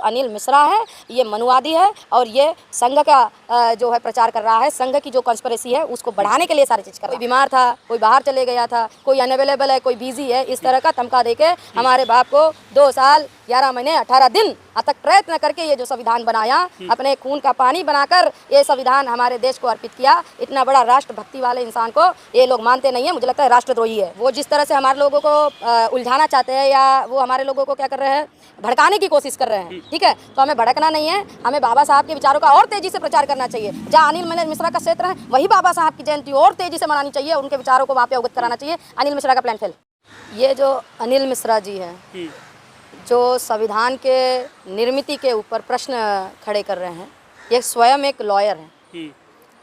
अनिल मिश्रा है ये मनुवादी है और ये संघ का जो है प्रचार कर रहा है, संघ की जो कॉन्स्पिरेसी है उसको बढ़ाने के लिए सारी चीज़ कर रहा है। कोई बीमार था, कोई बाहर चले गया था, कोई अनअवेलेबल है, कोई बिजी है, इस तरह का धमका देके हमारे बाप को 2 साल 11 महीने 18 दिन तक प्रयत्न करके ये जो संविधान बनाया, अपने खून का पानी बनाकर ये संविधान हमारे देश को अर्पित किया। इतना बड़ा राष्ट्रभक्ति वाले इंसान को ये लोग मानते नहीं है, मुझे लगता है राष्ट्रद्रोही है। वो जिस तरह से हमारे लोगों को उलझाना चाहते हैं या वो हमारे लोगों को क्या कर रहे हैं, भड़काने की कोशिश कर रहे हैं, ठीक है। तो हमें भड़कना नहीं है, हमें बाबा साहब के विचारों का और तेजी से प्रचार करना चाहिए। जहाँ अनिल मिश्रा का क्षेत्र है वही बाबा साहब की जयंती और तेजी से मनानी चाहिए, उनके विचारों को वहाँ पे अवगत कराना चाहिए। अनिल मिश्रा का प्लान फेल। ये जो अनिल मिश्रा जी हैं जो संविधान के निर्मिति के ऊपर प्रश्न खड़े कर रहे हैं, ये स्वयं एक लॉयर हैं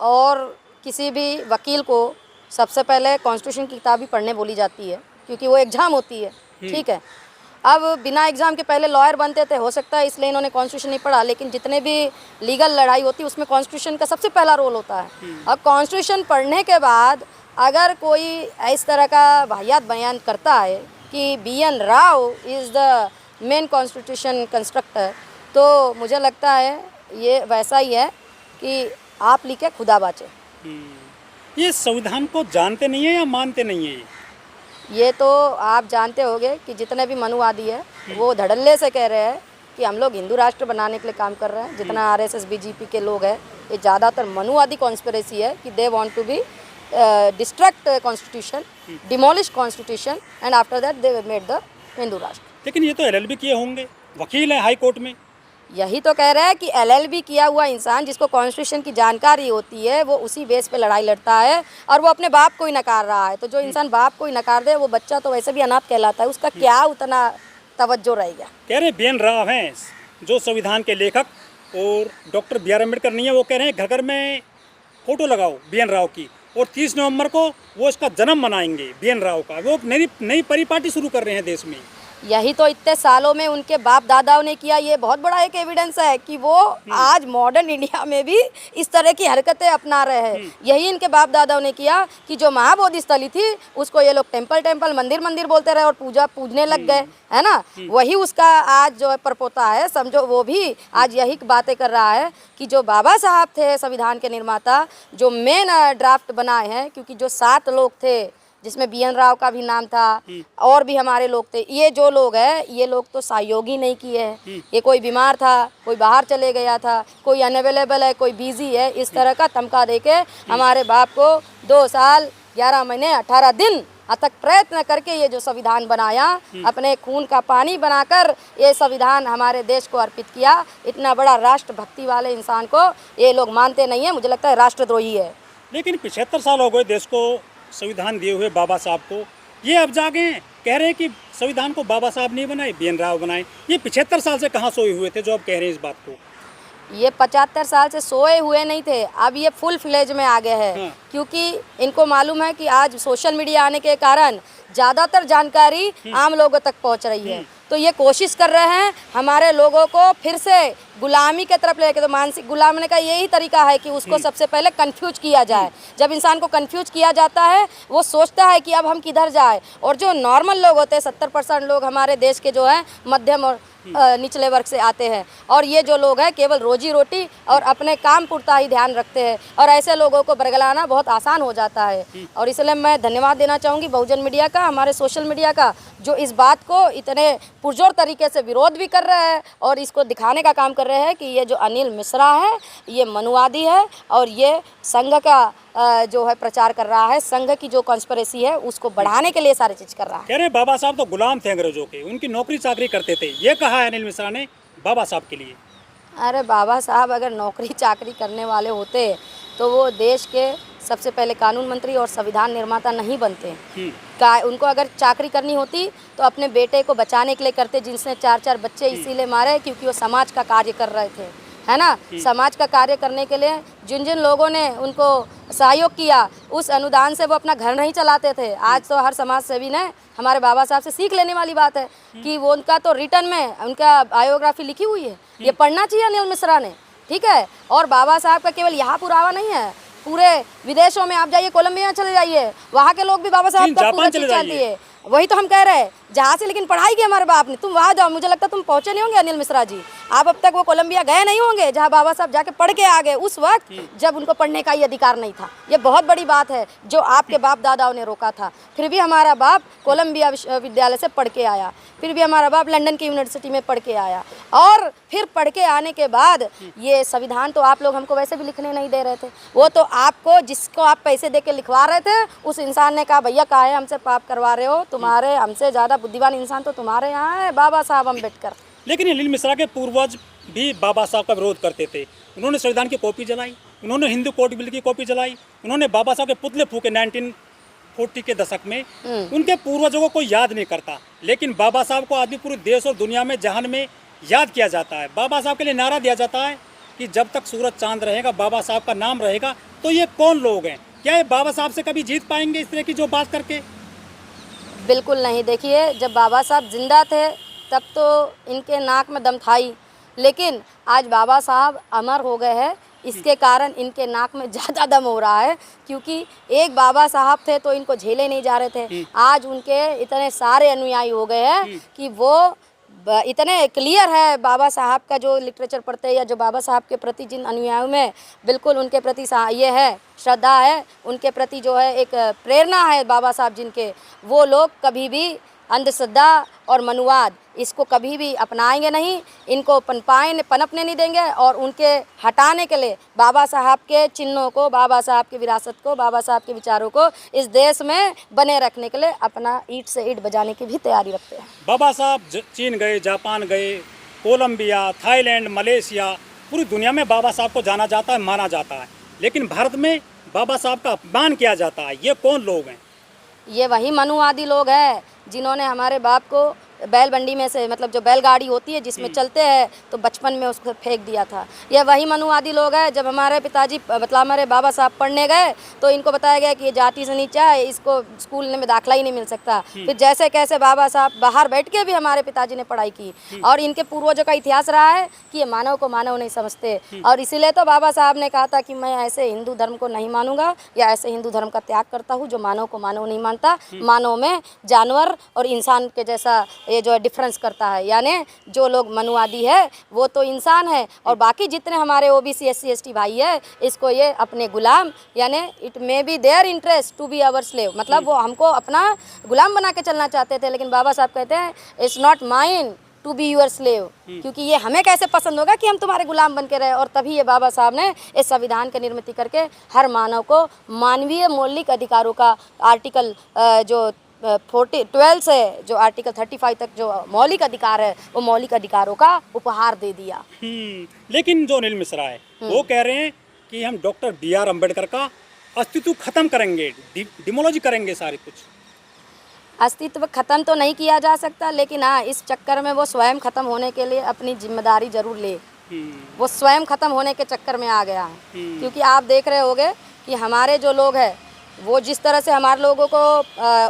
और किसी भी वकील को सबसे पहले कॉन्स्टिट्यूशन की किताब ही पढ़ने बोली जाती है क्योंकि वो एग्ज़ाम होती है, ठीक है। अब बिना एग्ज़ाम के पहले लॉयर बनते थे, हो सकता है इसलिए इन्होंने कॉन्स्टिट्यूशन नहीं पढ़ा, लेकिन जितने भी लीगल लड़ाई होती है उसमें कॉन्स्टिट्यूशन का सबसे पहला रोल होता है। अब कॉन्स्टिट्यूशन पढ़ने के बाद अगर कोई इस तरह का वाहियात बयान करता है कि BN Rao is the main constitution constructor, तो मुझे लगता है ये वैसा ही है कि आप लिखे खुदा बाचे। ये संविधान को जानते नहीं है या मानते नहीं है? ये तो आप जानते होंगे कि जितने भी मनुवादी है वो धड़ल्ले से कह रहे हैं कि हम लोग हिंदू राष्ट्र बनाने के लिए काम कर रहे हैं। जितना RSS BJP के लोग हैं ये ज़्यादातर मनुवादी कॉन्स्पिरेसी है कि they want to be destruct constitution, demolish constitution and after that they made the Hindu rashtra. लेकिन ये तो LLB किए होंगे, वकील है हाई कोर्ट में। यही तो कह रहे हैं कि LLB किया हुआ इंसान जिसको कॉन्स्टिट्यूशन की जानकारी होती है वो उसी बेस पे लड़ाई लड़ता है और वो अपने बाप को ही नकार रहा है। तो जो इंसान बाप को ही नकार दे वो बच्चा तो वैसे भी अनाथ कहलाता है, उसका क्या उतना तवज्जो रहेगा। कह रहे BN राव हैं जो संविधान के लेखक और डॉक्टर BR अम्बेडकर नहीं है, वो कह रहे हैं घर घर में फोटो लगाओ BN राव की और 30 नवंबर को वो इसका जन्म मनाएंगे BN राव का। वो नई परिपाटी शुरू कर रहे हैं देश में। यही तो इतने सालों में उनके बाप दादाओं ने किया, ये बहुत बड़ा एक एविडेंस है कि वो आज मॉडर्न इंडिया में भी इस तरह की हरकतें अपना रहे हैं। यही इनके बाप दादाओं ने किया कि जो महाबोधि स्थली थी उसको ये लोग टेम्पल मंदिर बोलते रहे और पूजने लग गए, है ना। वही उसका आज जो है परपोता है, समझो वो भी आज यही बातें कर रहा है कि जो बाबा साहब थे संविधान के निर्माता, जो मेन ड्राफ्ट बनाए हैं, क्योंकि जो 7 लोग थे जिसमें BN राव का भी नाम था और भी हमारे लोग थे, ये जो लोग हैं ये लोग तो सहयोग ही नहीं किए हैं। ये कोई बीमार था, कोई बाहर चले गया था, कोई अनअवेलेबल है, कोई बिजी है, इस तरह का धमका देके हमारे बाप को 2 साल 11 महीने 18 दिन तक प्रयत्न करके ये जो संविधान बनाया, अपने खून का पानी बनाकर ये संविधान हमारे देश को अर्पित किया। इतना बड़ा राष्ट्रभक्ति वाले इंसान को ये लोग मानते नहीं है, मुझे लगता है राष्ट्रद्रोही है। लेकिन 75 साल हो गए देश को संविधान दिए हुए बाबा साहब को, ये अब जागे कह रहे हैं कि संविधान को बाबा साहब नहीं बनाए, BN राव बनाए। ये 75 साल से कहाँ सोए हुए थे जो अब कह रहे हैं इस बात को? ये 75 साल से सोए हुए नहीं थे, अब ये फुल फ्लेज में आ गए हैं। क्योंकि इनको मालूम है कि आज सोशल मीडिया आने के कारण ज़्यादातर जानकारी आम लोगों तक पहुंच रही है, तो ये कोशिश कर रहे हैं हमारे लोगों को फिर से गुलामी के तरफ लेके। तो मानसिक गुलाम का यही तरीका है कि उसको सबसे पहले कंफ्यूज किया जाए। जब इंसान को कंफ्यूज किया जाता है वो सोचता है कि अब हम किधर जाए। और जो नॉर्मल लोग होते हैं, 70% लोग हमारे देश के जो है मध्यम और निचले वर्ग से आते हैं, और ये जो लोग हैं केवल रोजी रोटी और अपने काम पुरता ही ध्यान रखते हैं, और ऐसे लोगों को बरगलाना बहुत आसान हो जाता है। और इसलिए मैं धन्यवाद देना चाहूँगी बहुजन मीडिया का, हमारे सोशल मीडिया का, जो इस बात को इतने पुरजोर तरीके से विरोध भी कर रहे हैं और इसको दिखाने का काम कर रहे हैं कि ये जो अनिल मिश्रा है ये मनुवादी है और ये संघ का जो है प्रचार कर रहा है, संघ की जो कॉन्स्पिरेसी है उसको बढ़ाने के लिए सारी चीज़ कर रहा है। कह रहे बाबा साहब तो गुलाम थे अंग्रेजों के, उनकी नौकरी चाकरी करते थे, ये कहा है अनिल मिश्रा ने बाबा साहब के लिए। अरे बाबा साहब अगर नौकरी चाकरी करने वाले होते तो वो देश के सबसे पहले कानून मंत्री और संविधान निर्माता नहीं बनते। उनको अगर चाकरी करनी होती तो अपने बेटे को बचाने के लिए करते, जिनसे 4-4 बच्चे इसीलिए मारे क्योंकि वो समाज का कार्य कर रहे थे, है ना। समाज का कार्य करने के लिए जिन जिन लोगों ने उनको सहयोग किया उस अनुदान से वो अपना घर नहीं चलाते थे। आज तो हर समाज सेवी ने हमारे बाबा साहब से सीख लेने वाली बात है कि वो उनका तो रिटर्न में उनका बायोग्राफी लिखी हुई है, ये पढ़ना चाहिए अनिल मिश्रा ने, ठीक है। और बाबा साहब का केवल यहाँ पुरावा नहीं है, पूरे विदेशों में आप जाइए, कोलंबिया चले जाइए, वहाँ के लोग भी बाबा साहब का पूरा चीज जानती है। वही तो हम कह रहे हैं जहाँ से लेकिन पढ़ाई की हमारे बाप ने, तुम वहाँ जाओ, मुझे लगता है तुम पहुँचे नहीं होंगे अनिल मिश्रा जी, आप अब तक वो कोलंबिया गए नहीं होंगे जहाँ बाबा साहब जाके पढ़ के आ गए उस वक्त जब उनको पढ़ने का ही अधिकार नहीं था। ये बहुत बड़ी बात है जो आपके बाप दादाओं ने रोका था। फिर भी हमारा बाप कोलंबिया विश्वविद्यालय से पढ़ के आया, फिर भी हमारा बाप लंदन की यूनिवर्सिटी में पढ़ के आया, और फिर पढ़ के आने के बाद ये संविधान तो आप लोग हमको वैसे भी लिखने नहीं दे रहे थे, वो तो आपको जिसको आप पैसे दे के लिखवा रहे थे उस इंसान ने कहा भैया काहे हमसे पाप करवा रहे हो, तुम्हारे हमसे ज़्यादा बुद्धिमान इंसान तो तुम्हारे यहाँ है, बाबा साहब अम्बेडकर। लेकिन अनिल मिश्रा के पूर्वज भी बाबा साहब का विरोध करते थे। उन्होंने संविधान की कॉपी जलाई, उन्होंने हिंदू कोड बिल की कॉपी जलाई, उन्होंने बाबा साहब के पुतले फूके 1940 के दशक में। उनके पूर्वजों को कोई याद नहीं करता, लेकिन बाबा साहब को आज भी पूरे देश और दुनिया में जहान में याद किया जाता है। बाबा साहब के लिए नारा दिया जाता है कि जब तक सूरज चांद रहेगा बाबा साहब का नाम रहेगा। तो ये कौन लोग हैं? क्या ये बाबा साहब से कभी जीत पाएंगे इस तरह की जो बात करके? बिल्कुल नहीं। देखिए, जब बाबा साहब जिंदा थे तब तो इनके नाक में दम था ही, लेकिन आज बाबा साहब अमर हो गए हैं, इसके कारण इनके नाक में ज़्यादा दम हो रहा है, क्योंकि एक बाबा साहब थे तो इनको झेले नहीं जा रहे थे। आज उनके इतने सारे अनुयायी हो गए हैं कि वो इतने क्लियर है बाबा साहब का जो लिटरेचर पढ़ते हैं या जो बाबा साहब के प्रति जिन अनुयायियों में बिल्कुल उनके प्रति ये है श्रद्धा है, उनके प्रति जो है एक प्रेरणा है बाबा साहब जिनके, वो लोग कभी भी अंधश्रद्धा और मनुवाद इसको कभी भी अपनाएंगे नहीं, इनको पनपने नहीं देंगे, और उनके हटाने के लिए बाबा साहब के चिन्हों को, बाबा साहब की विरासत को, बाबा साहब के विचारों को इस देश में बने रखने के लिए अपना ईंट से ईंट बजाने की भी तैयारी रखते हैं। बाबा साहब चीन गए, जापान गए, कोलंबिया, थाईलैंड, मलेशिया, पूरी दुनिया में बाबा साहब को जाना जाता है, माना जाता है, लेकिन भारत में बाबा साहब का अपमान किया जाता है। ये कौन लोग हैं? ये वही मनुवादी लोग हैं जिन्होंने हमारे बाप को बैलबंडी में से, मतलब जो बैलगाड़ी होती है जिसमें चलते हैं, तो बचपन में उसको फेंक दिया था। ये वही मनुवादी लोग हैं। जब हमारे पिताजी मतलब हमारे बाबा साहब पढ़ने गए तो इनको बताया गया कि ये जाति से नीचा है, इसको स्कूल में दाखिला ही नहीं मिल सकता। फिर जैसे कैसे बाबा साहब बाहर बैठ के भी हमारे पिताजी ने पढ़ाई की, और इनके पूर्वजों का इतिहास रहा है कि ये मानव को मानव नहीं समझते, और इसीलिए तो बाबा साहब ने कहा था कि मैं ऐसे हिंदू धर्म को नहीं मानूंगा या ऐसे हिंदू धर्म का त्याग करता हूँ जो मानव को मानव नहीं मानता, मानव में जानवर और इंसान के जैसा ये जो है डिफरेंस करता है। यानी जो लोग मनुवादी है वो तो इंसान है, और बाकी जितने हमारे ओबीसी SC ST भाई है इसको ये अपने गुलाम, यानी it may be their interest to be our slave, मतलब वो हमको अपना गुलाम बना के चलना चाहते थे, लेकिन बाबा साहब कहते हैं it's not mine to be your slave, क्योंकि ये हमें कैसे पसंद होगा कि हम तुम्हारे गुलाम बन के रहे। और तभी ये बाबा साहब ने इस संविधान की निर्मित करके हर मानव को मानवीय मौलिक अधिकारों का आर्टिकल जो 12 से जो आर्टिकल 35 तक जो मौलिक अधिकार है वो मौलिक अधिकारों का उपहार दे दिया। लेकिन जो अनिल मिश्रा है वो कह रहे हैं कि हम डॉक्टर BR अम्बेडकर का अस्तित्व खत्म करेंगे, डिमोलॉजी करेंगे सारे कुछ। अस्तित्व खत्म तो नहीं किया जा सकता, लेकिन हाँ इस चक्कर में वो स्वयं खत्म होने के लिए अपनी जिम्मेदारी जरूर ले। वो स्वयं खत्म होने के चक्कर में आ गया है, क्योंकि आप देख रहे होंगे कि हमारे जो लोग हैं वो जिस तरह से हमारे लोगों को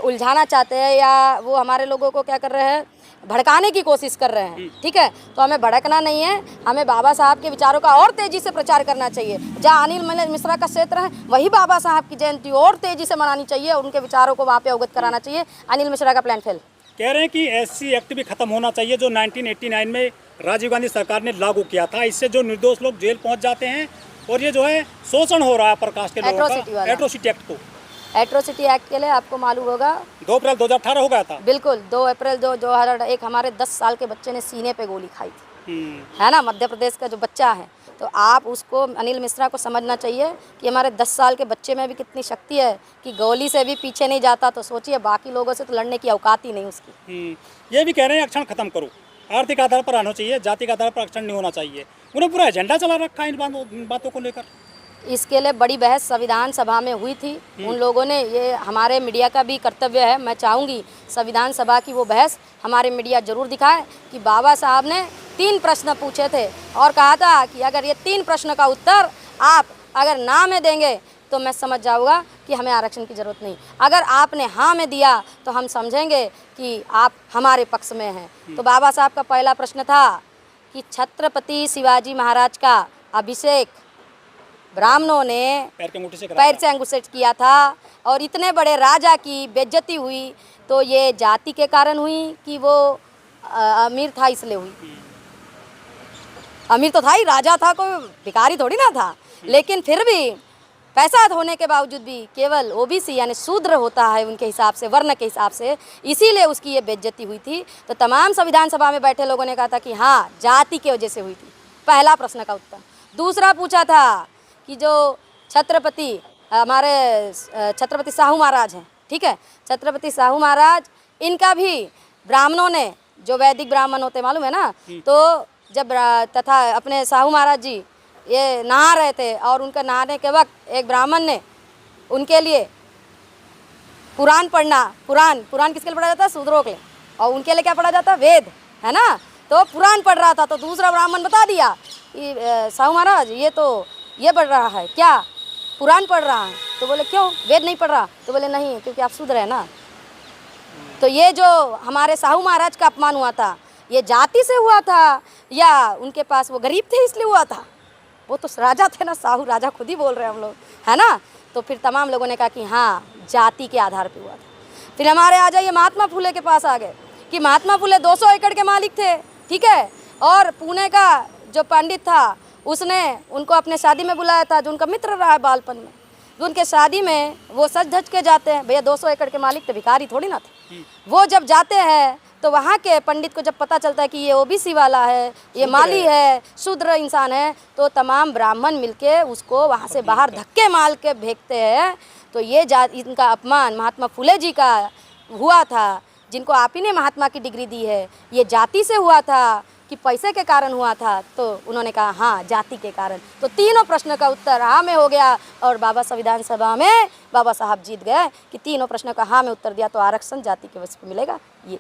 उलझाना चाहते हैं, या वो हमारे लोगों को क्या कर रहे हैं, भड़काने की कोशिश कर रहे हैं। ठीक है, तो हमें भड़कना नहीं है, हमें बाबा साहब के विचारों का और तेज़ी से प्रचार करना चाहिए। जहाँ अनिल मिश्रा का क्षेत्र है वही बाबा साहब की जयंती और तेज़ी से मनानी चाहिए, और उनके विचारों को वहाँ पे अवगत कराना चाहिए। अनिल मिश्रा का प्लान फेल। कह रहे हैं कि SC एक्ट भी खत्म होना चाहिए जो 1989 में राजीव गांधी सरकार ने लागू किया था। इससे जो निर्दोष लोग जेल पहुँच जाते हैं, और ये जो है शोषण हो रहा है प्रकाश के लोगों का, एट्रोसिटी एक्ट को। एट्रोसिटी एक्ट के लिए आपको मालूम होगा 2 अप्रैल 2018 हो गया था। बिल्कुल, 2 अप्रैल 2001 हमारे 10 साल के बच्चे ने सीने पे गोली खाई थी, है ना, मध्य प्रदेश का जो बच्चा है। तो आप उसको अनिल मिश्रा को समझना चाहिए कि हमारे 10 साल के बच्चे में भी कितनी शक्ति है कि गोली से भी पीछे नहीं जाता, तो सोचिए बाकी लोगों से तो लड़ने की औकात ही नहीं उसकी। ये भी कह रहे हैं आरक्षण खत्म करो, आर्थिक आधार पर आना चाहिए, जाति के आधार पर आरक्षण नहीं होना चाहिए। उन्हें पूरा एजेंडा चला रखा है इन बातों को लेकर। इसके लिए बड़ी बहस संविधान सभा में हुई थी। उन लोगों ने, ये हमारे मीडिया का भी कर्तव्य है, मैं चाहूँगी संविधान सभा की वो बहस हमारे मीडिया जरूर दिखाए कि बाबा साहब ने 3 प्रश्न पूछे थे और कहा था कि अगर ये 3 प्रश्न का उत्तर आप अगर ना में देंगे तो मैं समझ जाऊँगा कि हमें आरक्षण की ज़रूरत नहीं, अगर आपने हाँ में दिया तो हम समझेंगे कि आप हमारे पक्ष में हैं। तो बाबा साहब का पहला प्रश्न था कि छत्रपति शिवाजी महाराज का अभिषेक ब्राह्मणों ने पैर से अंगूठे से किया था, और इतने बड़े राजा की बेइज्जती हुई तो ये जाति के कारण हुई कि वो अमीर था इसलिए हुई। अमीर तो था ही, राजा था, कोई भिखारी थोड़ी ना था। लेकिन फिर भी पैसा होने के बावजूद भी केवल ओबीसी यानी शूद्र होता है उनके हिसाब से, वर्ण के हिसाब से, इसीलिए उसकी ये बेइज्जती हुई थी। तो तमाम संविधान सभा में बैठे लोगों ने कहा था कि हाँ, जाति की वजह से हुई थी। पहला प्रश्न का उत्तर। दूसरा पूछा था कि जो छत्रपति हमारे छत्रपति साहू महाराज हैं, ठीक है, छत्रपति साहू महाराज, इनका भी ब्राह्मणों ने, जो वैदिक ब्राह्मण होते मालूम है ना, तो जब तथा अपने साहू महाराज जी ये नहा रहे थे और उनका नहाने के वक्त एक ब्राह्मण ने उनके लिए पुराण पढ़ना, पुराण किसके लिए पढ़ा जाता है? शूद्रों के लिए। और उनके लिए क्या पढ़ा जाता है? वेद, है ना। तो पुराण पढ़ रहा था, तो दूसरा ब्राह्मण बता दिया कि साहू महाराज ये तो ये पढ़ रहा है, क्या पुराण पढ़ रहा है? तो बोले क्यों, वेद नहीं पढ़ रहा? तो बोले नहीं, क्योंकि आप शूद्र है ना। तो ये जो हमारे साहू महाराज का अपमान हुआ था, ये जाति से हुआ था या उनके पास वो गरीब थे इसलिए हुआ था? वो तो राजा थे ना, साहू राजा खुद ही बोल रहे हैं हम लोग, है ना। तो फिर तमाम लोगों ने कहा कि हाँ, जाति के आधार पे हुआ था। फिर हमारे आ जाइए महात्मा फुले के पास आ गए कि महात्मा फुले 200 एकड़ के मालिक थे, ठीक है, और पुणे का जो पंडित था उसने उनको अपने शादी में बुलाया था, जो उनका मित्र रहा है बालपन में। तो उनके शादी में वो सज धज के जाते हैं, भैया 200 एकड़ के मालिक थे, भिखारी थोड़ी ना थे। वो जब जाते हैं तो वहाँ के पंडित को जब पता चलता है कि ये ओबीसी वाला है, ये माली है, शूद्र इंसान है, तो तमाम ब्राह्मण मिलके उसको वहाँ से बाहर धक्के मार के फेंकते हैं। तो ये इनका अपमान महात्मा फुले जी का हुआ था, जिनको आप ही ने महात्मा की डिग्री दी है, ये जाति से हुआ था कि पैसे के कारण हुआ था? तो उन्होंने कहा हाँ, जाति के कारण। तो तीनों प्रश्न का उत्तर हाँ में हो गया और बाबा संविधान सभा में बाबा साहब जीत गए कि तीनों प्रश्नों का हाँ में उत्तर दिया तो आरक्षण जाति के वजह से मिलेगा। ये